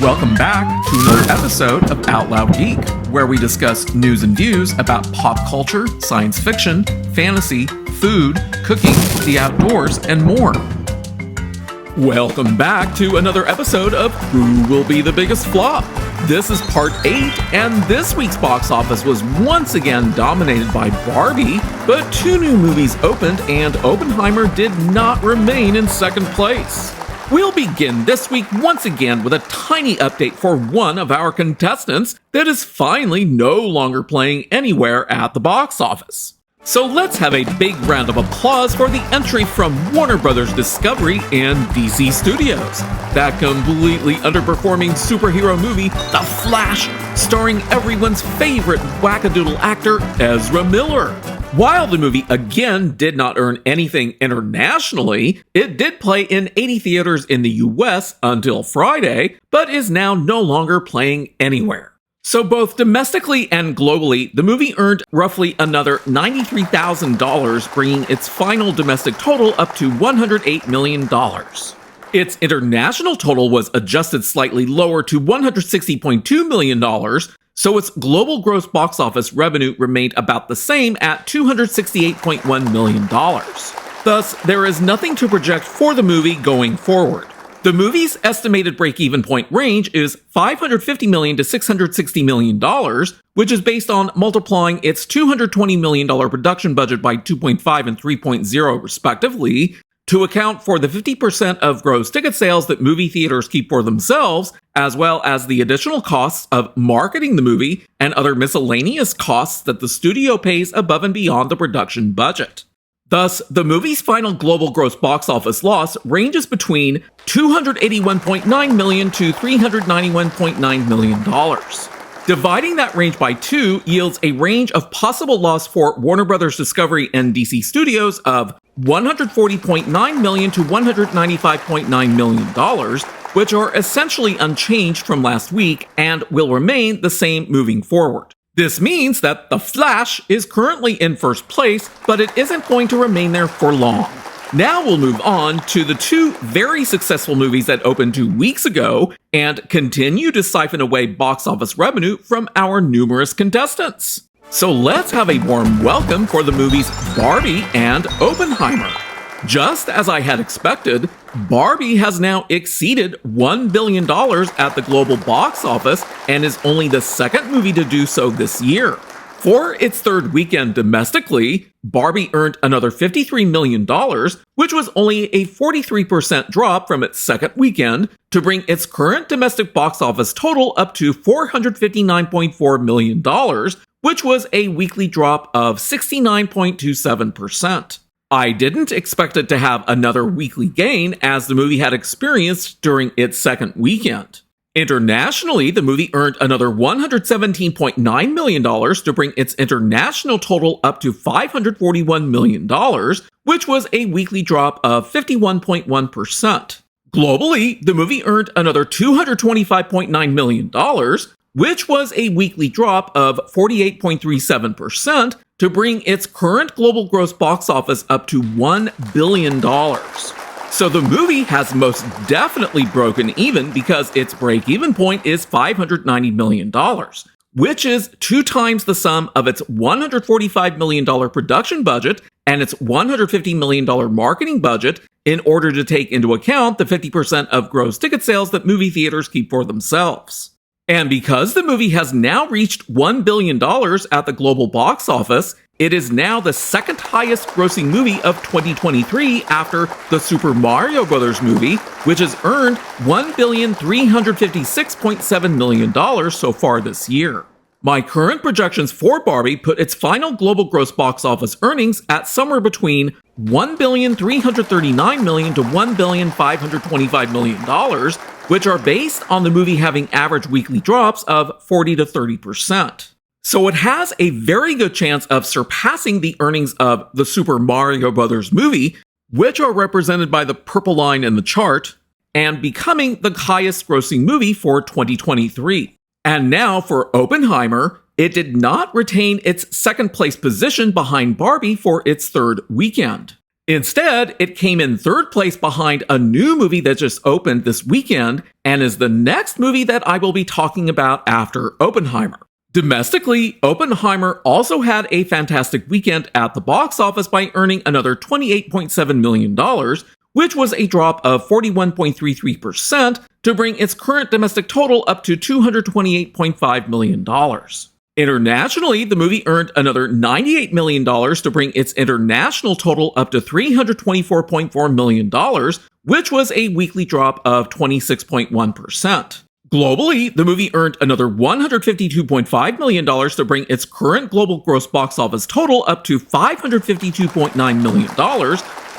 Welcome back to another episode of Out Loud Geek, where we discuss news and views about pop culture, science fiction, fantasy, food, cooking, the outdoors, and more. Welcome back to another episode of Who Will Be the Biggest Flop? This is part 8, and this week's box office was once again dominated by Barbie, but 2 new movies opened and Oppenheimer did not remain in second place. We'll begin this week once again with a tiny update for one of our contestants that is finally no longer playing anywhere at the box office. So let's have a big round of applause for the entry from Warner Bros. Discovery and DC Studios. That completely underperforming superhero movie, The Flash, starring everyone's favorite wackadoodle actor, Ezra Miller. While the movie again did not earn anything internationally, it did play in 80 theaters in the US until Friday, but is now no longer playing anywhere. So both domestically and globally, the movie earned roughly another $93,000, bringing its final domestic total up to $108 million. Its international total was adjusted slightly lower to $160.2 million, so its global gross box office revenue remained about the same at $268.1 million. Thus, there is nothing to project for the movie going forward. The movie's estimated break-even point range is $550 million to $660 million, which is based on multiplying its $220 million production budget by 2.5 and 3.0 respectively, to account for the 50% of gross ticket sales that movie theaters keep for themselves, as well as the additional costs of marketing the movie and other miscellaneous costs that the studio pays above and beyond the production budget. Thus, the movie's final global gross box office loss ranges between $281.9 million to $391.9 million. Dividing that range by 2 yields a range of possible loss for Warner Bros. Discovery and DC Studios of $140.9 million to $195.9 million, which are essentially unchanged from last week and will remain the same moving forward. This means that The Flash is currently in first place, but it isn't going to remain there for long. Now we'll move on to the 2 very successful movies that opened 2 weeks ago and continue to siphon away box office revenue from our numerous contestants. So let's have a warm welcome for the movies Barbie and Oppenheimer. Just as I had expected, Barbie has now exceeded $1 billion at the global box office and is only the second movie to do so this year. For its third weekend domestically, Barbie earned another $53 million, which was only a 43% drop from its second weekend, to bring its current domestic box office total up to $459.4 million, which was a weekly drop of 69.27%. I didn't expect it to have another weekly gain as the movie had experienced during its second weekend. Internationally, the movie earned another $117.9 million to bring its international total up to $541 million, which was a weekly drop of 51.1%. Globally, the movie earned another $225.9 million, which was a weekly drop of 48.37%, to bring its current global gross box office up to $1 billion. So the movie has most definitely broken even because its break-even point is $590 million, which is 2 times the sum of its $145 million production budget and its $150 million marketing budget, in order to take into account the 50% of gross ticket sales that movie theaters keep for themselves. And because the movie has now reached $1 billion at the global box office, it is now the second highest grossing movie of 2023 after the Super Mario Bros. Movie, which has earned $1,356.7 million so far this year. My current projections for Barbie put its final global gross box office earnings at somewhere between $1,339 million to $1,525 million, which are based on the movie having average weekly drops of 40 to 30%. So it has a very good chance of surpassing the earnings of the Super Mario Bros. Movie, which are represented by the purple line in the chart, and becoming the highest grossing movie for 2023. And now for Oppenheimer, it did not retain its second place position behind Barbie for its third weekend. Instead, it came in third place behind a new movie that just opened this weekend and is the next movie that I will be talking about after Oppenheimer. Domestically, Oppenheimer also had a fantastic weekend at the box office by earning another $28.7 million, which was a drop of 41.33% to bring its current domestic total up to $228.5 million. Internationally, the movie earned another $98 million to bring its international total up to $324.4 million, which was a weekly drop of 26.1%. Globally, the movie earned another $152.5 million to bring its current global gross box office total up to $552.9 million,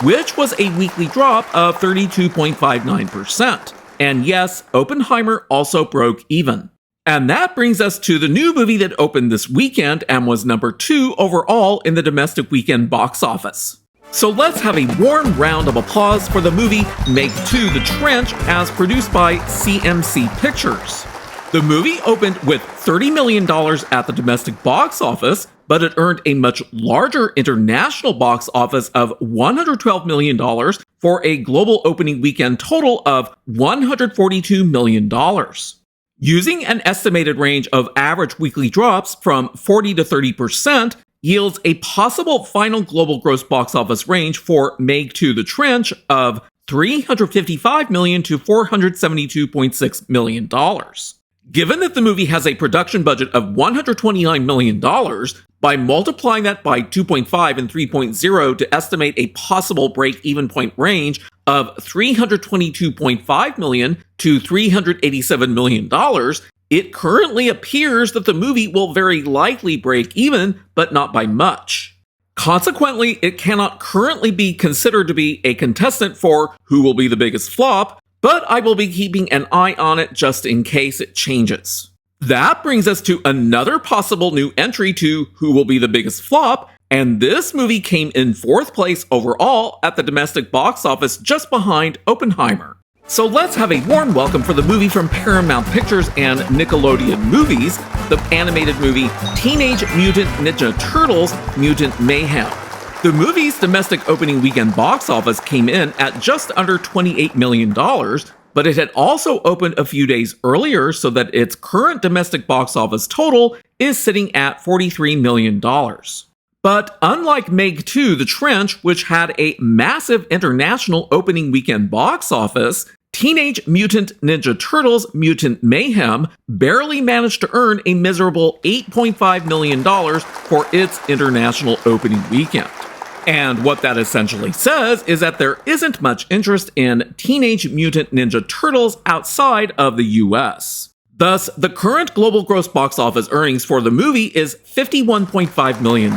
which was a weekly drop of 32.59%. And yes, Oppenheimer also broke even. And that brings us to the new movie that opened this weekend and was number 2 overall in the domestic weekend box office. So let's have a warm round of applause for the movie Meg 2: The Trench, as produced by CMC Pictures. The movie opened with $30 million at the domestic box office, but it earned a much larger international box office of $112 million for a global opening weekend total of $142 million. Using an estimated range of average weekly drops from 40 to 30% yields a possible final global gross box office range for Meg 2: The Trench of $355 million to $472.6 million. Given that the movie has a production budget of $129 million, by multiplying that by 2.5 and 3.0 to estimate a possible break-even point range of $322.5 million to $387 million, it currently appears that the movie will very likely break even, but not by much. Consequently, it cannot currently be considered to be a contestant for who will be the biggest flop, but I will be keeping an eye on it just in case it changes. That brings us to another possible new entry to who will be the biggest flop, and this movie came in 4th place overall at the domestic box office just behind Oppenheimer. So let's have a warm welcome for the movie from Paramount Pictures and Nickelodeon Movies, the animated movie Teenage Mutant Ninja Turtles: Mutant Mayhem. The movie's domestic opening weekend box office came in at just under $28 million, but it had also opened a few days earlier so that its current domestic box office total is sitting at $43 million. But unlike Meg 2: The Trench, which had a massive international opening weekend box office, Teenage Mutant Ninja Turtles: Mutant Mayhem barely managed to earn a miserable $8.5 million for its international opening weekend. And what that essentially says is that there isn't much interest in Teenage Mutant Ninja Turtles outside of the US. Thus, the current global gross box office earnings for the movie is $51.5 million.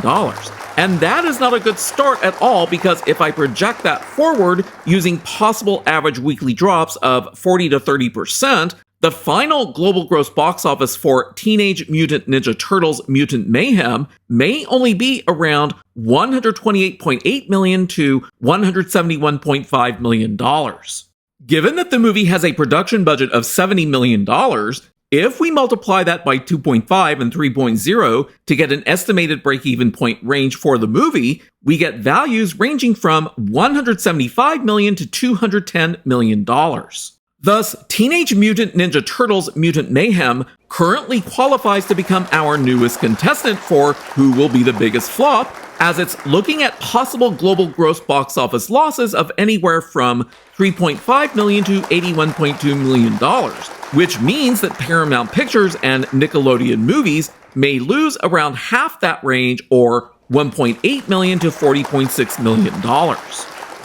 And that is not a good start at all, because if I project that forward using possible average weekly drops of 40 to 30%, the final global gross box office for Teenage Mutant Ninja Turtles: Mutant Mayhem may only be around $128.8 million to $171.5 million. Given that the movie has a production budget of $70 million, if we multiply that by 2.5 and 3.0 to get an estimated break-even point range for the movie, we get values ranging from $175 million to $210 million. Thus, Teenage Mutant Ninja Turtles: Mutant Mayhem currently qualifies to become our newest contestant for who will be the biggest flop, as it's looking at possible global gross box office losses of anywhere from $3.5 million to $81.2 million, which means that Paramount Pictures and Nickelodeon Movies may lose around half that range, or $1.8 million to $40.6 million.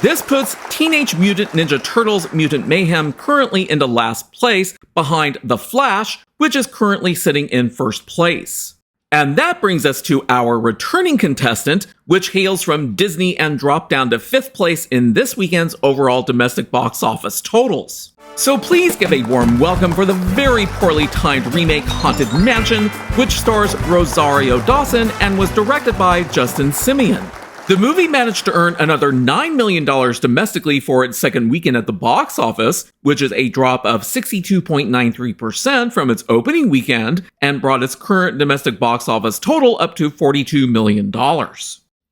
This puts Teenage Mutant Ninja Turtles: Mutant Mayhem currently into last place, behind The Flash, which is currently sitting in first place. And that brings us to our returning contestant, which hails from Disney and dropped down to 5th place in this weekend's overall domestic box office totals. So please give a warm welcome for the very poorly timed remake Haunted Mansion, which stars Rosario Dawson and was directed by Justin Simien. The movie managed to earn another $9 million domestically for its second weekend at the box office, which is a drop of 62.93% from its opening weekend, and brought its current domestic box office total up to $42 million.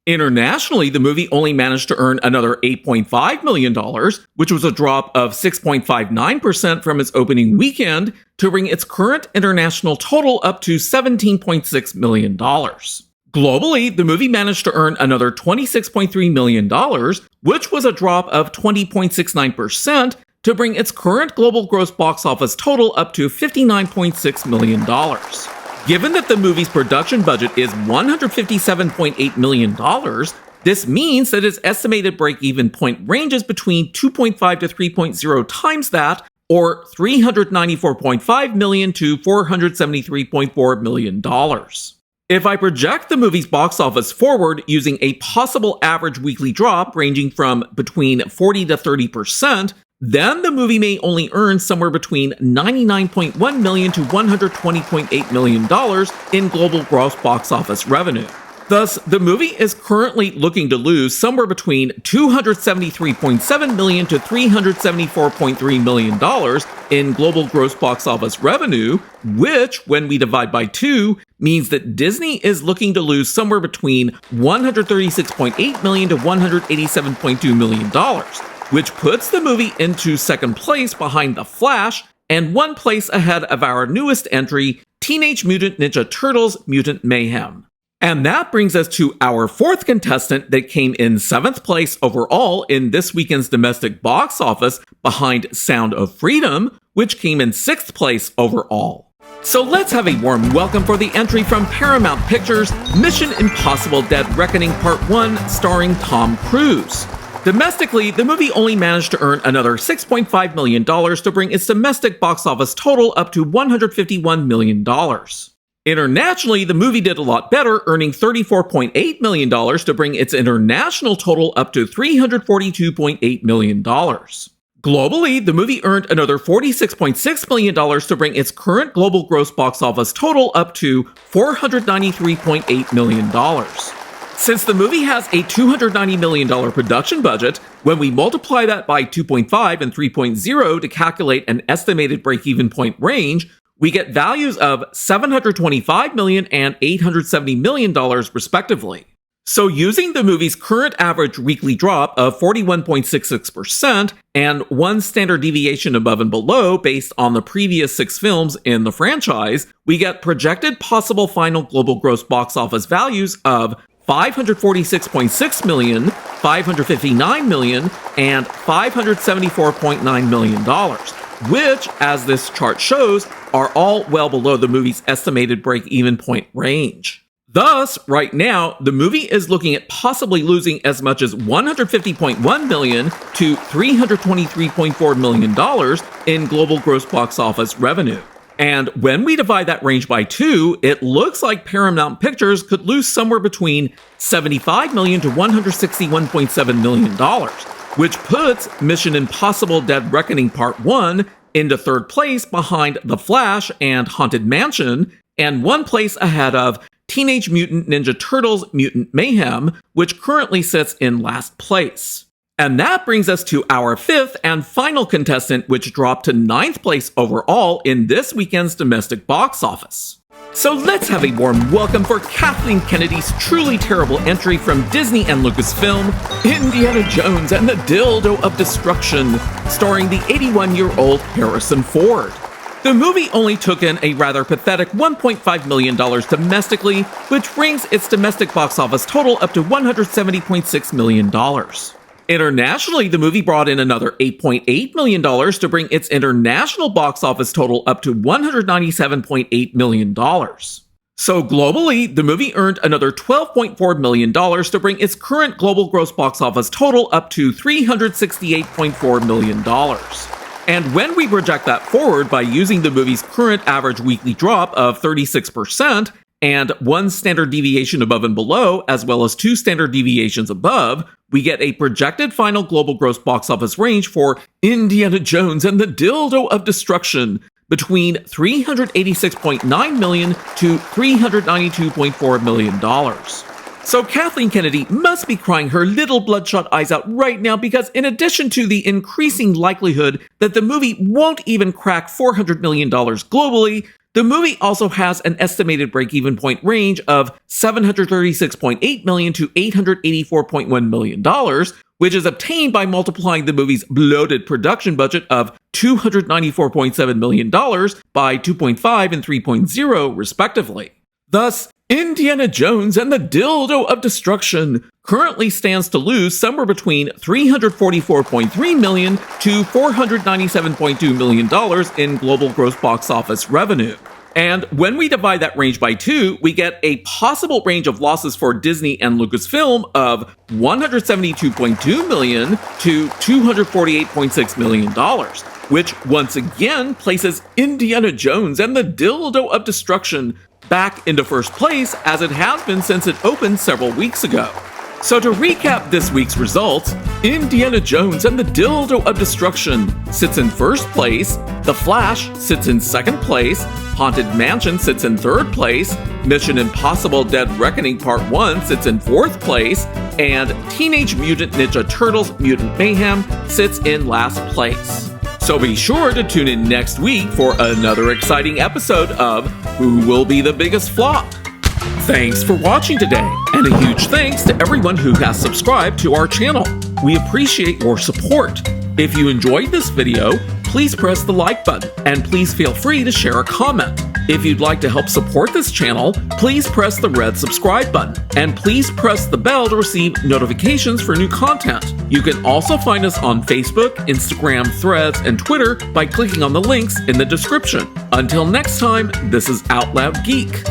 Internationally, the movie only managed to earn another $8.5 million, which was a drop of 6.59% from its opening weekend, to bring its current international total up to $17.6 million. Globally, the movie managed to earn another $26.3 million, which was a drop of 20.69%, to bring its current global gross box office total up to $59.6 million. Given that the movie's production budget is $157.8 million, this means that its estimated break-even point ranges between 2.5 to 3.0 times that, or $394.5 million to $473.4 million. If I project the movie's box office forward using a possible average weekly drop ranging from between 40 to 30%, then the movie may only earn somewhere between $99.1 million to $120.8 million in global gross box office revenue. Thus, the movie is currently looking to lose somewhere between $273.7 million to $374.3 million in global gross box office revenue, which, when we divide by 2, means that Disney is looking to lose somewhere between $136.8 million to $187.2 million, which puts the movie into second place behind The Flash and one place ahead of our newest entry, Teenage Mutant Ninja Turtles Mutant Mayhem. And that brings us to our fourth contestant that came in 7th place overall in this weekend's domestic box office, behind Sound of Freedom, which came in 6th place overall. So let's have a warm welcome for the entry from Paramount Pictures, Mission Impossible: Dead Reckoning Part 1, starring Tom Cruise. Domestically, the movie only managed to earn another $6.5 million to bring its domestic box office total up to $151 million. Internationally, the movie did a lot better, earning $34.8 million to bring its international total up to $342.8 million. Globally, the movie earned another $46.6 million to bring its current global gross box office total up to $493.8 million. Since the movie has a $290 million production budget, when we multiply that by 2.5 and 3.0 to calculate an estimated break-even point range, we get values of $725 million and $870 million respectively. So using the movie's current average weekly drop of 41.66% and one standard deviation above and below based on the previous 6 films in the franchise, we get projected possible final global gross box office values of $546.6 million, $559 million, and $574.9 million, which, as this chart shows, are all well below the movie's estimated break-even point range. Thus, right now, the movie is looking at possibly losing as much as $150.1 million to $323.4 million in global gross box office revenue. And when we divide that range by 2, it looks like Paramount Pictures could lose somewhere between $75 million to $161.7 million, which puts Mission Impossible: Dead Reckoning Part 1 into 3rd place behind The Flash and Haunted Mansion, and one place ahead of Teenage Mutant Ninja Turtles Mutant Mayhem, which currently sits in last place. And that brings us to our 5th and final contestant, which dropped to 9th place overall in this weekend's domestic box office. So let's have a warm welcome for Kathleen Kennedy's truly terrible entry from Disney and Lucasfilm, Indiana Jones and the Dildo of Destruction, starring the 81-year-old Harrison Ford. The movie only took in a rather pathetic $1.5 million domestically, which brings its domestic box office total up to $170.6 million. Internationally, the movie brought in another $8.8 million to bring its international box office total up to $197.8 million. So globally, the movie earned another $12.4 million to bring its current global gross box office total up to $368.4 million. And when we project that forward by using the movie's current average weekly drop of 36%, and one standard deviation above and below, as well as 2 standard deviations above, we get a projected final global gross box office range for Indiana Jones and the Dildo of Destruction between $386.9 million to $392.4 million. So Kathleen Kennedy must be crying her little bloodshot eyes out right now, because in addition to the increasing likelihood that the movie won't even crack $400 million globally, The movie also has an estimated break-even point range of $736.8 million to $884.1 million, which is obtained by multiplying the movie's bloated production budget of $294.7 million by 2.5 and 3.0, respectively. Thus, Indiana Jones and the Dildo of Destruction currently stands to lose somewhere between $344.3 million to $497.2 million in global gross box office revenue. And when we divide that range by 2, we get a possible range of losses for Disney and Lucasfilm of $172.2 million to $248.6 million, which once again places Indiana Jones and the Dildo of Destruction back into first place as it has been since it opened several weeks ago. So to recap this week's results, Indiana Jones and the Dildo of Destruction sits in first place, The Flash sits in second place, Haunted Mansion sits in third place, Mission Impossible Dead Reckoning Part 1 sits in fourth place, and Teenage Mutant Ninja Turtles Mutant Mayhem sits in last place. So be sure to tune in next week for another exciting episode of Who Will Be the Biggest Flop? Thanks for watching today, and a huge thanks to everyone who has subscribed to our channel. We appreciate your support. If you enjoyed this video, please press the like button, and please feel free to share a comment. If you'd like to help support this channel, please press the red subscribe button, and please press the bell to receive notifications for new content. You can also find us on Facebook, Instagram, Threads, and Twitter by clicking on the links in the description. Until next time, this is Out Loud Geek.